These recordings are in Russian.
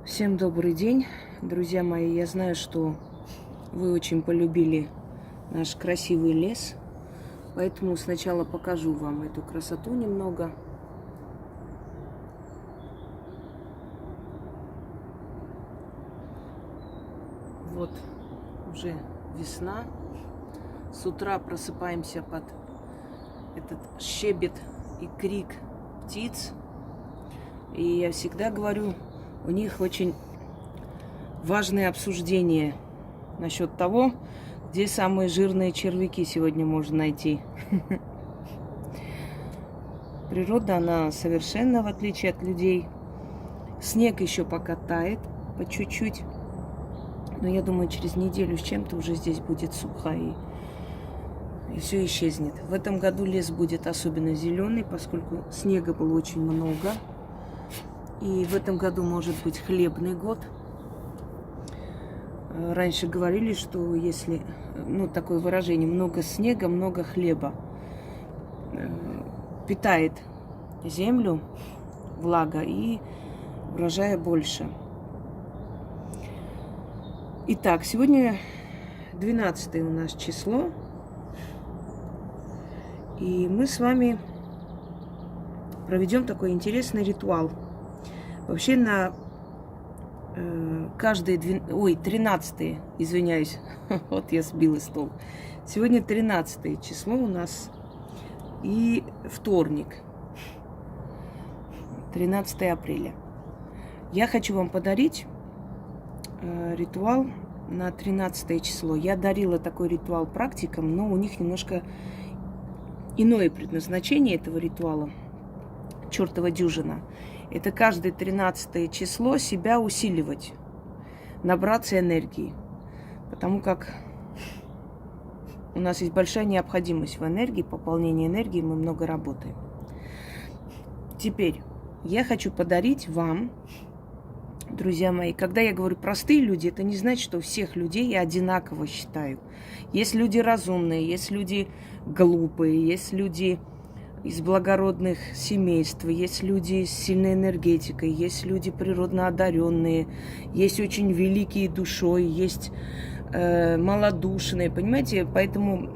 Всем добрый день, друзья мои. Я знаю, что вы очень полюбили наш красивый лес, поэтому сначала покажу вам эту красоту немного. Вот уже весна. С утра просыпаемся под этот щебет и крик птиц. И я всегда говорю, у них очень важное обсуждение насчет того, где самые жирные червяки сегодня можно найти. Природа, она совершенно в отличие от людей. Снег еще пока тает по чуть-чуть. Но я думаю, через неделю с чем-то уже здесь будет сухо и все исчезнет. В этом году лес будет особенно зеленый, поскольку снега было очень много. И в этом году может быть хлебный год. Раньше говорили, что если, такое выражение, много снега, много хлеба, питает землю, влага, и урожая больше. Итак, сегодня 12 у нас число, и мы с вами проведем такой интересный ритуал. Вообще на каждые 13, извиняюсь, вот я сбила стол. Сегодня 13 число у нас и вторник, 13 апреля. Я хочу вам подарить ритуал на 13 число. Я дарила такой ритуал практикам, но у них немножко иное предназначение этого ритуала. Чёртова дюжина. Это каждое 13 число себя усиливать, набраться энергии. Потому как у нас есть большая необходимость в энергии, пополнении энергии, мы много работаем. Теперь я хочу подарить вам, друзья мои, когда я говорю простые люди, это не значит, что всех людей я одинаково считаю. Есть люди разумные, есть люди глупые, есть люди из благородных семейств, есть люди с сильной энергетикой, есть люди природно одаренные, есть очень великие душой, есть малодушные, понимаете? Поэтому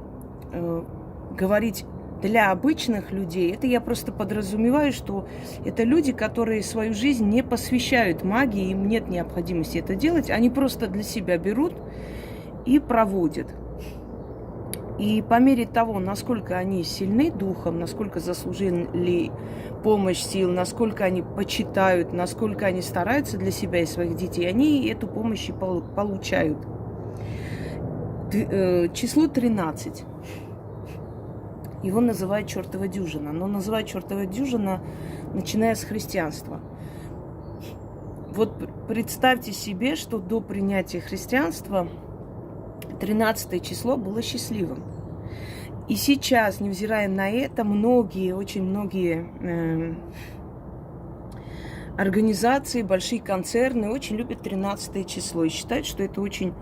говорить для обычных людей, это я просто подразумеваю, что это люди, которые свою жизнь не посвящают магии, им нет необходимости это делать, они просто для себя берут и проводят. И по мере того, насколько они сильны духом, насколько заслужили помощь сил, насколько они почитают, насколько они стараются для себя и своих детей, они эту помощь и получают. Число 13. Его называют чёртова дюжина. Но называют чёртова дюжина, начиная с христианства. Вот представьте себе, что до принятия христианства 13 число было счастливым. И сейчас, невзирая на это, очень многие организации, большие концерны очень любят 13 число и считают, что это очень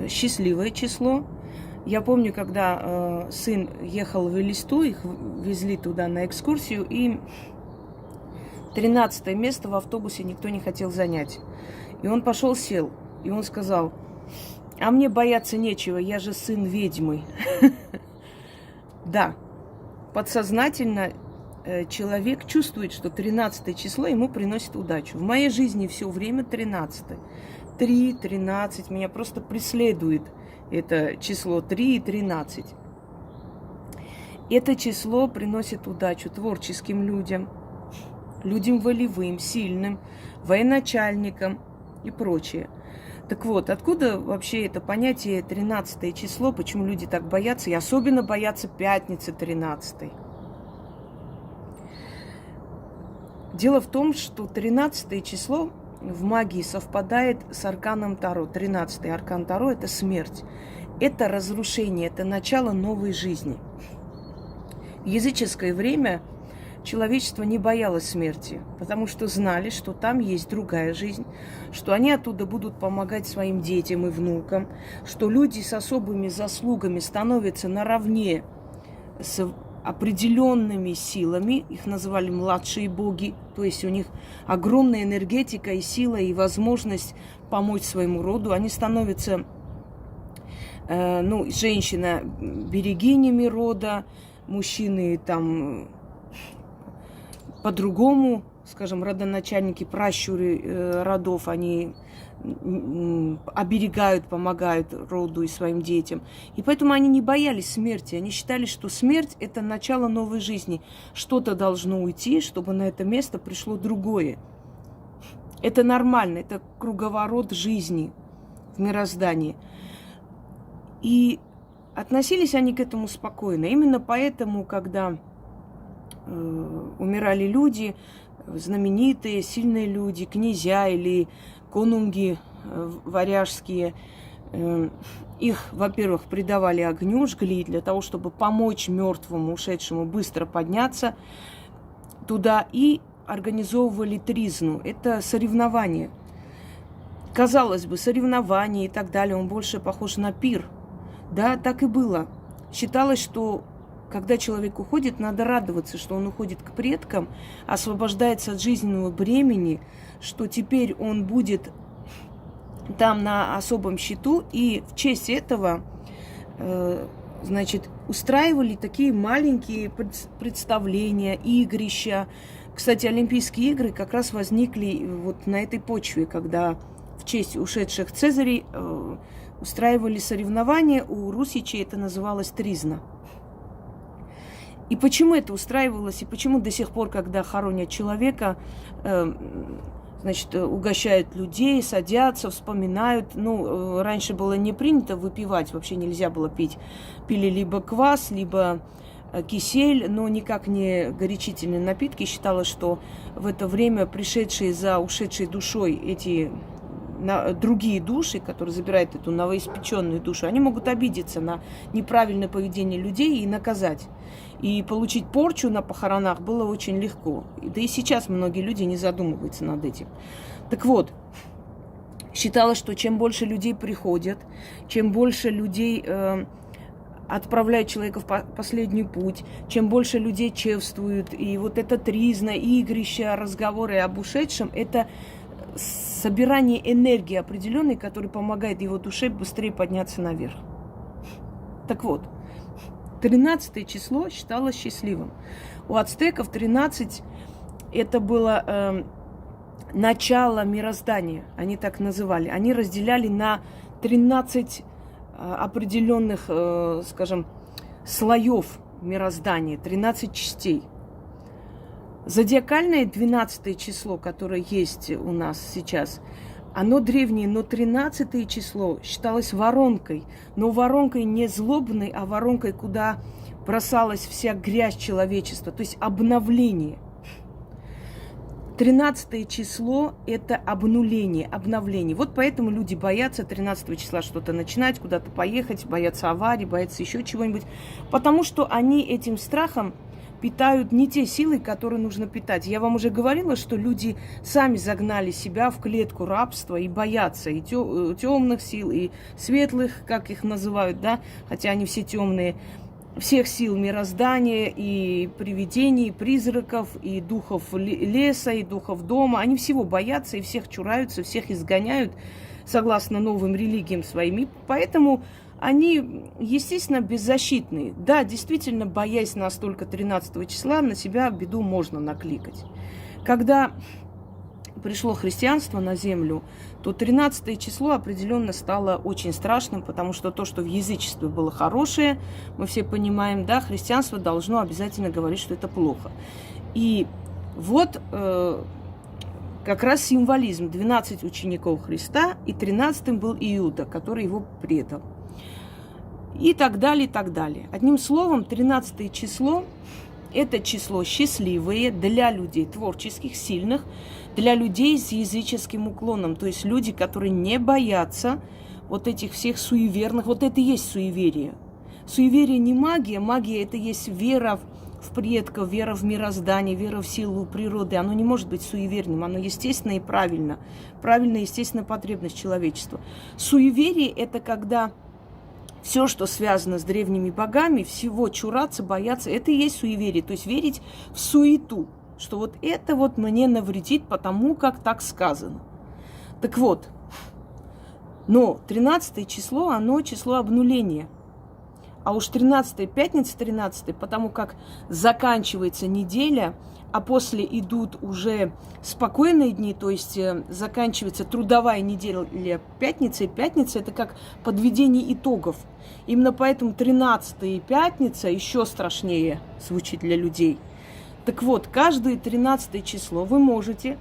счастливое число. Я помню, когда сын ехал в Элисту, их везли туда на экскурсию, и 13 место в автобусе никто не хотел занять. И он пошел, сел, и он сказал: а мне бояться нечего, я же сын ведьмы. Да, подсознательно человек чувствует, что 13 число ему приносит удачу. В моей жизни все время 13. 3, 13, меня просто преследует это число 3 и 13. Это число приносит удачу творческим людям, людям волевым, сильным, военачальникам и прочее. Так вот, откуда вообще это понятие 13 число, почему люди так боятся, и особенно боятся пятницы 13. Дело в том, что 13 число в магии совпадает с арканом Таро. 13-й аркан Таро – это смерть, это разрушение, это начало новой жизни. В языческое время человечество не боялось смерти, потому что знали, что там есть другая жизнь, что они оттуда будут помогать своим детям и внукам, что люди с особыми заслугами становятся наравне с определенными силами, их называли младшие боги, то есть у них огромная энергетика и сила, и возможность помочь своему роду. Они становятся, женщина берегинями рода, мужчины там по-другому, скажем, родоначальники, пращуры родов, они оберегают, помогают роду и своим детям. И поэтому они не боялись смерти. Они считали, что смерть – это начало новой жизни. Что-то должно уйти, чтобы на это место пришло другое. Это нормально, это круговорот жизни в мироздании. И относились они к этому спокойно. Именно поэтому, когда умирали люди, знаменитые, сильные люди, князья или конунги варяжские, их, во-первых, предавали огню, жгли для того, чтобы помочь мертвому, ушедшему быстро подняться туда, и организовывали тризну. Это соревнование. Казалось бы, соревнования и так далее, он больше похож на пир. Да, так и было. Считалось, что когда человек уходит, надо радоваться, что он уходит к предкам, освобождается от жизненного бремени, что теперь он будет там на особом счету. И в честь этого, устраивали такие маленькие представления, игрища. Кстати, Олимпийские игры как раз возникли вот на этой почве, когда в честь ушедших цезарей устраивали соревнования. У русичей это называлось тризна. И почему это устраивалось, и почему до сих пор, когда хоронят человека, угощают людей, садятся, вспоминают. Раньше было не принято выпивать, вообще нельзя было пить. Пили либо квас, либо кисель, но никак не горячительные напитки. Считалось, что в это время пришедшие за ушедшей душой эти другие души, которые забирают эту новоиспеченную душу, они могут обидеться на неправильное поведение людей и наказать. И получить порчу на похоронах было очень легко. Да и сейчас многие люди не задумываются над этим. Так вот, считалось, что чем больше людей приходят, чем больше людей отправляют человека в последний путь, чем больше людей чествуют, и вот это тризна, игрища, разговоры об ушедшем, это собирание энергии определенной, которая помогает его душе быстрее подняться наверх. Так вот, 13 число считалось счастливым. У ацтеков 13 это было начало мироздания, они так называли. Они разделяли на 13 определенных, слоев мироздания, 13 частей. Зодиакальное 12 число, которое есть у нас сейчас, оно древнее, но 13 число считалось воронкой. Но воронкой не злобной, а воронкой, куда бросалась вся грязь человечества, то есть обновление. 13 число – это обнуление, обновление. Вот поэтому люди боятся 13 числа что-то начинать, куда-то поехать, боятся аварий, боятся еще чего-нибудь. Потому что они этим страхом питают не те силы, которые нужно питать. Я вам уже говорила, что люди сами загнали себя в клетку рабства и боятся и темных сил, и светлых, как их называют, да, хотя они все темные, всех сил мироздания, и привидений, и призраков, и духов леса, и духов дома. Они всего боятся и всех чураются, всех изгоняют, согласно новым религиям своим. И поэтому они, естественно, беззащитные. Да, действительно, боясь настолько 13 числа, на себя беду можно накликать. Когда пришло христианство на землю, то 13 число определенно стало очень страшным, потому что то, что в язычестве было хорошее, мы все понимаем, да, христианство должно обязательно говорить, что это плохо. И вот как раз символизм. 12 учеников Христа, и 13-м был Иуда, который его предал. И так далее, и так далее. Одним словом, 13 число – это число счастливое для людей творческих, сильных, для людей с языческим уклоном. То есть люди, которые не боятся вот этих всех суеверных. Вот это и есть суеверие. Суеверие не магия. Магия – это есть вера в предков, вера в мироздание, вера в силу природы. Оно не может быть суеверным. Оно естественно и правильно. Правильная, естественная потребность человечества. Суеверие – это когда все, что связано с древними богами, всего чураться, бояться, это и есть суеверие. То есть верить в суету, что вот это вот мне навредит, потому как так сказано. Так вот, но 13 число, оно число обнуления. А уж 13 пятница 13, потому как заканчивается неделя, а после идут уже спокойные дни, то есть заканчивается трудовая неделя пятница, и пятница это как подведение итогов. Именно поэтому 13 пятница еще страшнее звучит для людей. Так вот, каждое 13 число вы можете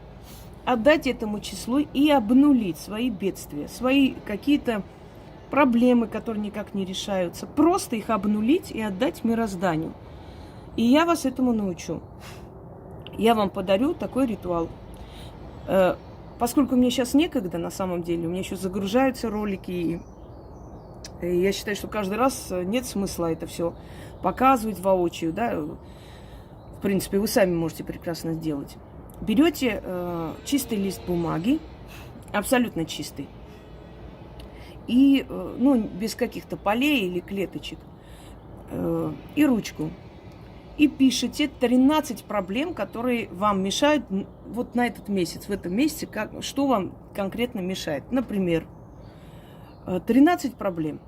отдать этому числу и обнулить свои бедствия, свои какие-то проблемы, которые никак не решаются. Просто их обнулить и отдать мирозданию. И я вас этому научу. Я вам подарю такой ритуал. Поскольку мне сейчас некогда, на самом деле, у меня еще загружаются ролики, и я считаю, что каждый раз нет смысла это все показывать воочию, да. В принципе, вы сами можете прекрасно сделать. Берете чистый лист бумаги, абсолютно чистый, и, без каких-то полей или клеточек, и ручку. И пишите 13 проблем, которые вам мешают вот на этот месяц, в этом месяце, что вам конкретно мешает. Например, 13 проблем.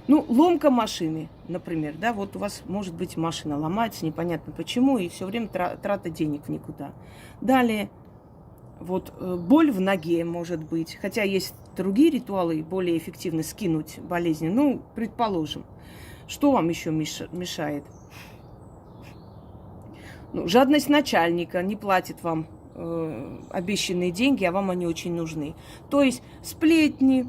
Ломка машины, например, да, вот у вас, может быть, машина ломается, непонятно почему, и все время трата денег в никуда. Далее, боль в ноге, может быть, хотя есть другие ритуалы, более эффективно скинуть болезни, предположим. Что вам еще мешает? Жадность начальника, не платит вам обещанные деньги, а вам они очень нужны. То есть сплетни,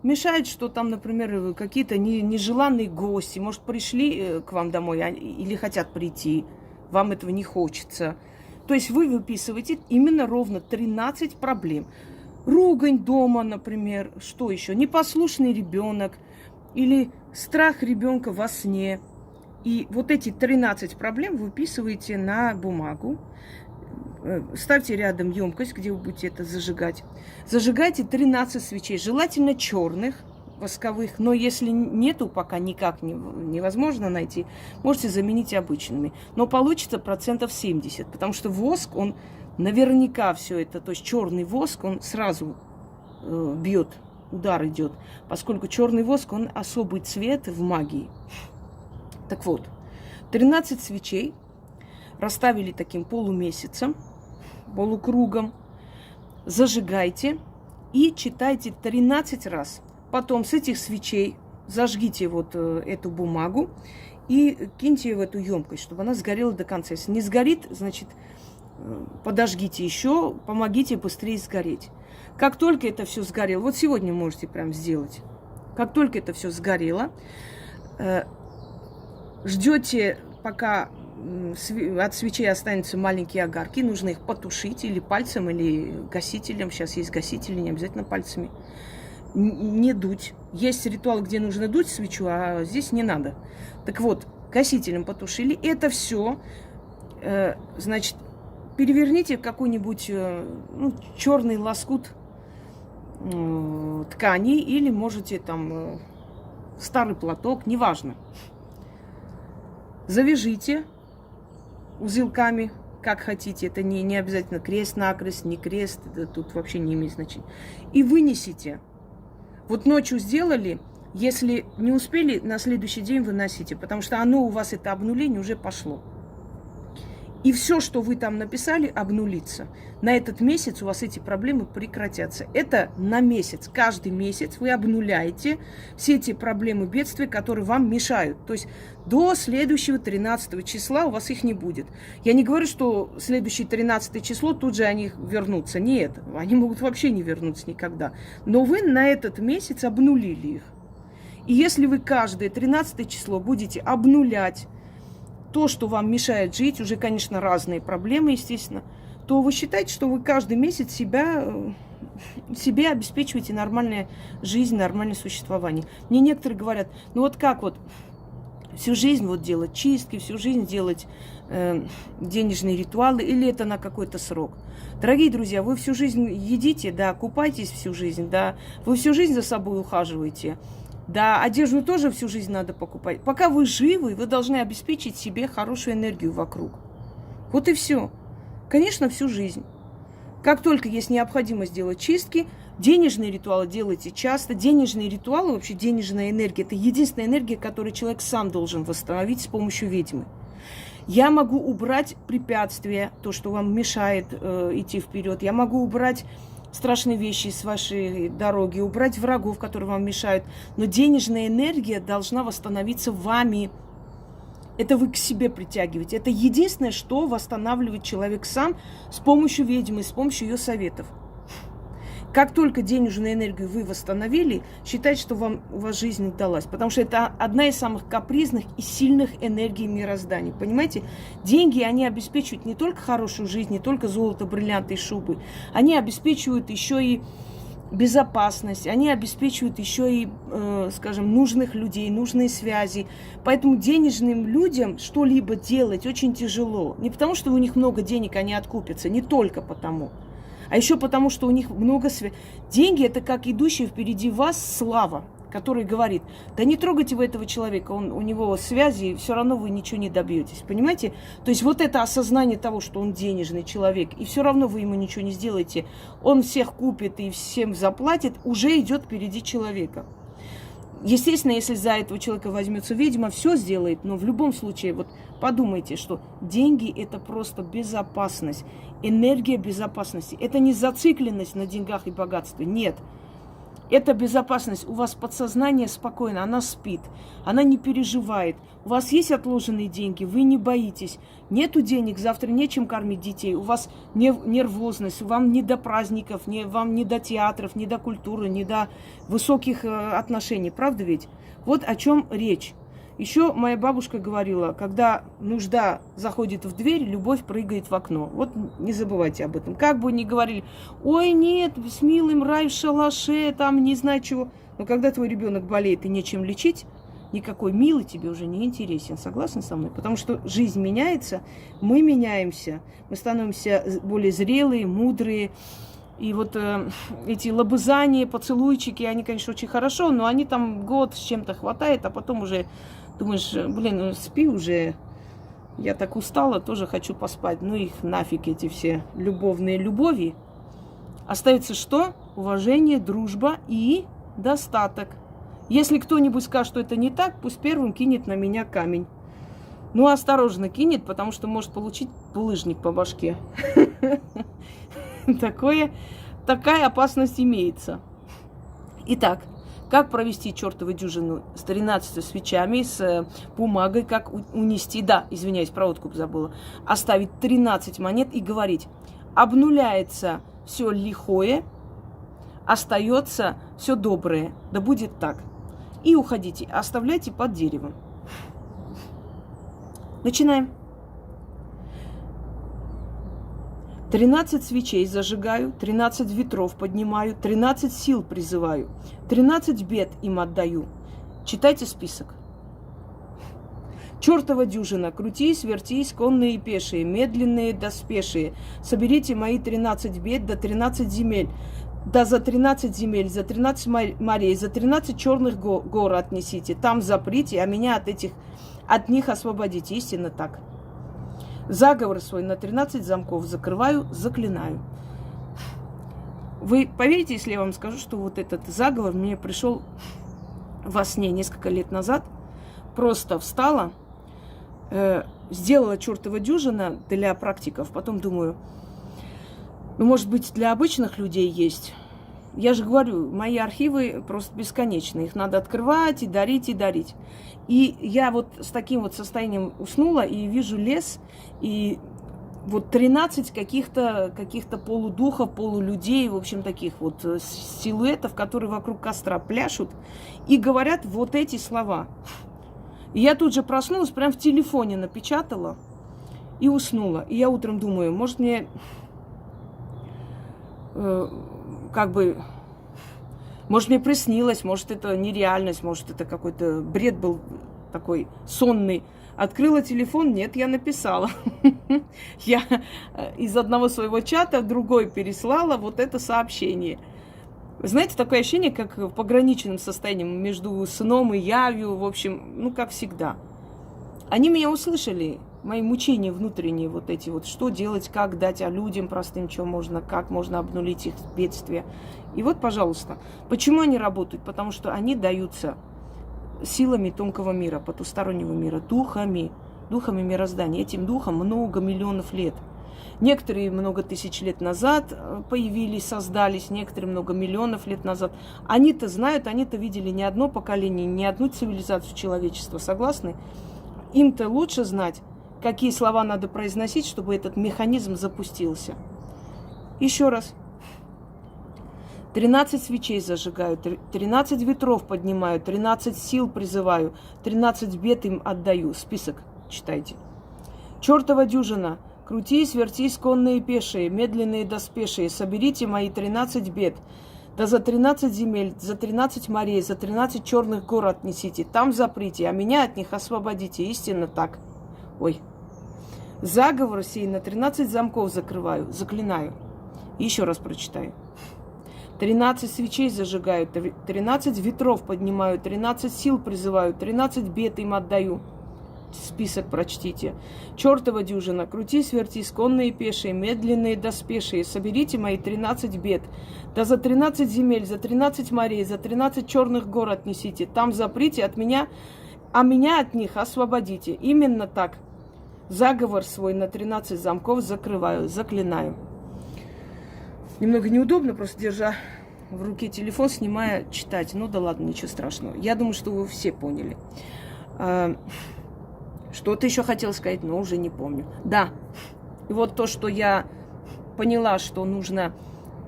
мешает, что там, например, какие-то нежеланные гости, может, пришли к вам домой или хотят прийти, вам этого не хочется. То есть вы выписываете именно ровно 13 проблем. Ругань дома, например, что еще? Непослушный ребенок или страх ребенка во сне. И вот эти 13 проблем выписываете на бумагу. Ставьте рядом емкость, где вы будете это зажигать. Зажигайте 13 свечей, желательно черных, восковых, но если нету, пока никак невозможно найти, можете заменить обычными. Но получится 70%, потому что воск, он наверняка все это, то есть черный воск, он сразу бьет, удар идет, поскольку черный воск, он особый цвет в магии. Так вот, 13 свечей расставили таким полумесяцем, полукругом, зажигайте и читайте 13 раз. Потом с этих свечей зажгите эту бумагу и киньте ее в эту емкость, чтобы она сгорела до конца. Если не сгорит, значит, подожгите еще, помогите быстрее сгореть. Как только это все сгорело, вот сегодня можете прям сделать, как только это все сгорело, ждете, пока от свечей останутся маленькие огарки, нужно их потушить или пальцем, или гасителем. Сейчас есть гасители, не обязательно пальцами. Не дуть. Есть ритуал, где нужно дуть свечу, а здесь не надо. Так вот, гасителем потушили. Это все, значит, переверните какой-нибудь черный лоскут ткани или можете там старый платок, неважно. Завяжите узелками, как хотите. Это не обязательно крест-накрест, не крест. Это тут вообще не имеет значения. И вынесите. Вот ночью сделали. Если не успели, на следующий день выносите. Потому что оно у вас, это обнуление, уже пошло. И все, что вы там написали, обнулится. На этот месяц у вас эти проблемы прекратятся. Это на месяц. Каждый месяц вы обнуляете все эти проблемы, бедствия, которые вам мешают. То есть до следующего 13 числа у вас их не будет. Я не говорю, что следующее 13 число тут же они вернутся. Нет, они могут вообще не вернуться никогда. Но вы на этот месяц обнулили их. И если вы каждое 13 число будете обнулять то, что вам мешает жить, уже, конечно, разные проблемы, естественно, то вы считаете, что вы каждый месяц себе обеспечиваете нормальную жизнь, нормальное существование. Мне некоторые говорят, как всю жизнь делать чистки, всю жизнь делать денежные ритуалы, или это на какой-то срок. Дорогие друзья, вы всю жизнь едите, да, купаетесь всю жизнь, да, вы всю жизнь за собой ухаживаете. Да, одежду тоже всю жизнь надо покупать. Пока вы живы, вы должны обеспечить себе хорошую энергию вокруг. Вот и все. Конечно, всю жизнь. Как только есть необходимость делать чистки, денежные ритуалы делайте часто. Денежные ритуалы, вообще денежная энергия, это единственная энергия, которую человек сам должен восстановить с помощью ведьмы. Я могу убрать препятствия, то, что вам мешает идти вперед. Я могу убрать страшные вещи с вашей дороги, убрать врагов, которые вам мешают. Но денежная энергия должна восстановиться вами. Это вы к себе притягиваете. Это единственное, что восстанавливает человек сам с помощью ведьмы, с помощью ее советов. Как только денежную энергию вы восстановили, считайте, что у вас жизнь удалась. Потому что это одна из самых капризных и сильных энергий мироздания. Понимаете? Деньги, они обеспечивают не только хорошую жизнь, не только золото, бриллианты и шубы. Они обеспечивают еще и безопасность, они обеспечивают еще и, скажем, нужных людей, нужные связи. Поэтому денежным людям что-либо делать очень тяжело. Не потому, что у них много денег, они откупятся, не только потому. А еще потому, что у них много связей. Деньги – это как идущая впереди вас слава, который говорит, да не трогайте вы этого человека, у него связи, все равно вы ничего не добьетесь. Понимаете? То есть вот это осознание того, что он денежный человек, и все равно вы ему ничего не сделаете, он всех купит и всем заплатит, уже идет впереди человека. Естественно, если за этого человека возьмется ведьма, все сделает, но в любом случае, вот подумайте, что деньги – это просто безопасность, энергия безопасности. Это не зацикленность на деньгах и богатстве, нет. Это безопасность. У вас подсознание спокойно, она спит, она не переживает. У вас есть отложенные деньги, вы не боитесь. Нету денег, завтра нечем кормить детей. У вас нервозность, вам не до праздников, вам не до театров, не до культуры, не до высоких отношений. Правда ведь? Вот о чем речь. Еще моя бабушка говорила, когда нужда заходит в дверь, любовь прыгает в окно. Вот не забывайте об этом. Как бы ни говорили, ой, нет, с милым рай в шалаше, там не знаю чего. Но когда твой ребенок болеет и нечем лечить, никакой милый тебе уже не интересен. Согласны со мной? Потому что жизнь меняется, мы меняемся, мы становимся более зрелые, мудрые. И вот эти лобызания, поцелуйчики, они, конечно, очень хорошо, но они там год с чем-то хватает, а потом уже думаешь, блин, ну спи уже, я так устала, тоже хочу поспать. Ну их нафиг эти все любовные любови. Остается что? Уважение, дружба и достаток. Если кто-нибудь скажет, что это не так, пусть первым кинет на меня камень. Ну, осторожно кинет, потому что может получить булыжник по башке. Такая опасность имеется. Итак, как провести чертову дюжину с 13 свечами, с бумагой, как унести, да, извиняюсь, про откуп забыла, оставить 13 монет и говорить, обнуляется все лихое, остается все доброе, да будет так. И уходите, оставляйте под деревом. Начинаем. 13 свечей зажигаю, 13 ветров поднимаю, 13 сил призываю, 13 бед им отдаю. Читайте список. Чертова дюжина, крутись, вертись, конные и пешие, медленные да спешие. Соберите мои 13 бед до 13 земель. Да за 13 земель, за 13 морей, за 13 черных гор отнесите. Там заприте, а меня от них освободите. Истинно так. Заговор свой на 13 замков закрываю, заклинаю. Вы поверите, если я вам скажу, что вот этот заговор мне пришел во сне несколько лет назад. Просто встала, сделала чертова дюжина для практиков. Потом думаю, ну, может быть, для обычных людей есть. Я же говорю, мои архивы просто бесконечны. Их надо открывать и дарить, и дарить. И я вот с таким вот состоянием уснула и вижу лес, и вот 13 каких-то полудухов, полулюдей, в общем, таких вот силуэтов, которые вокруг костра пляшут и говорят вот эти слова. И я тут же проснулась, прям в телефоне напечатала и уснула. И я утром думаю, может мне может мне приснилось, может это нереальность, может это какой-то бред был такой сонный. Открыла телефон, нет, я написала. Я из одного своего чата в другой переслала вот это сообщение. Знаете, такое ощущение, как в пограничном состоянии между сном и явью, в общем, ну, как всегда. Они меня услышали, мои мучения внутренние вот эти вот, что делать, как дать, а людям простым, что можно, как можно обнулить их бедствие. И вот, пожалуйста, почему они работают? Потому что они даются силами тонкого мира, потустороннего мира, духами мироздания. Этим духам много миллионов лет. Некоторые много тысяч лет назад появились, создались, некоторые много миллионов лет назад. Они-то знают, они-то видели не одно поколение, не одну цивилизацию человечества. Согласны? Им-то лучше знать, какие слова надо произносить, чтобы этот механизм запустился. Еще раз. 13 свечей зажигаю, 13 ветров поднимаю, 13 сил призываю, 13 бед им отдаю. Список читайте. Чёртова дюжина. Крутись, вертись, конные и пешие, медленные да спешие. Соберите мои 13 бед. Да за 13 земель, за 13 морей, за 13 черных гор отнесите. Там заприте, а меня от них освободите. Истинно так. Ой. Заговор сей на 13 замков закрываю, заклинаю. Еще раз прочитаю. 13 свечей зажигаю, 13 ветров поднимаю, 13 сил призываю, 13 бед им отдаю. Список прочтите. Чёртова дюжина, крутись, вертись, конные и пешие, медленные да спешие. Соберите мои 13 бед. Да за 13 земель, за 13 морей, за 13 черных гор отнесите. Там заприте от меня, а меня от них освободите. Именно так. Заговор свой на 13 замков закрываю, заклинаю. Немного неудобно, просто держа в руке телефон, снимая, читать. Ну да ладно, ничего страшного. Я думаю, что вы все поняли. Что-то еще хотела сказать, но уже не помню. Да, и вот то, что я поняла, что нужно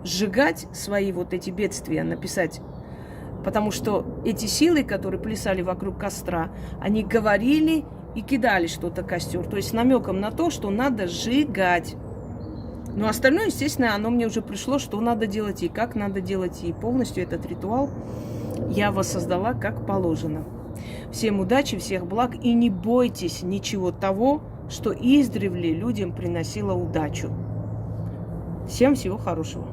сжигать свои вот эти бедствия, написать. Потому что эти силы, которые плясали вокруг костра, они говорили и кидали что-то в костер. То есть с намеком на то, что надо сжигать. Но остальное, естественно, оно мне уже пришло, что надо делать и как надо делать. И полностью этот ритуал я воссоздала как положено. Всем удачи, всех благ. И не бойтесь ничего того, что издревле людям приносило удачу. Всем всего хорошего.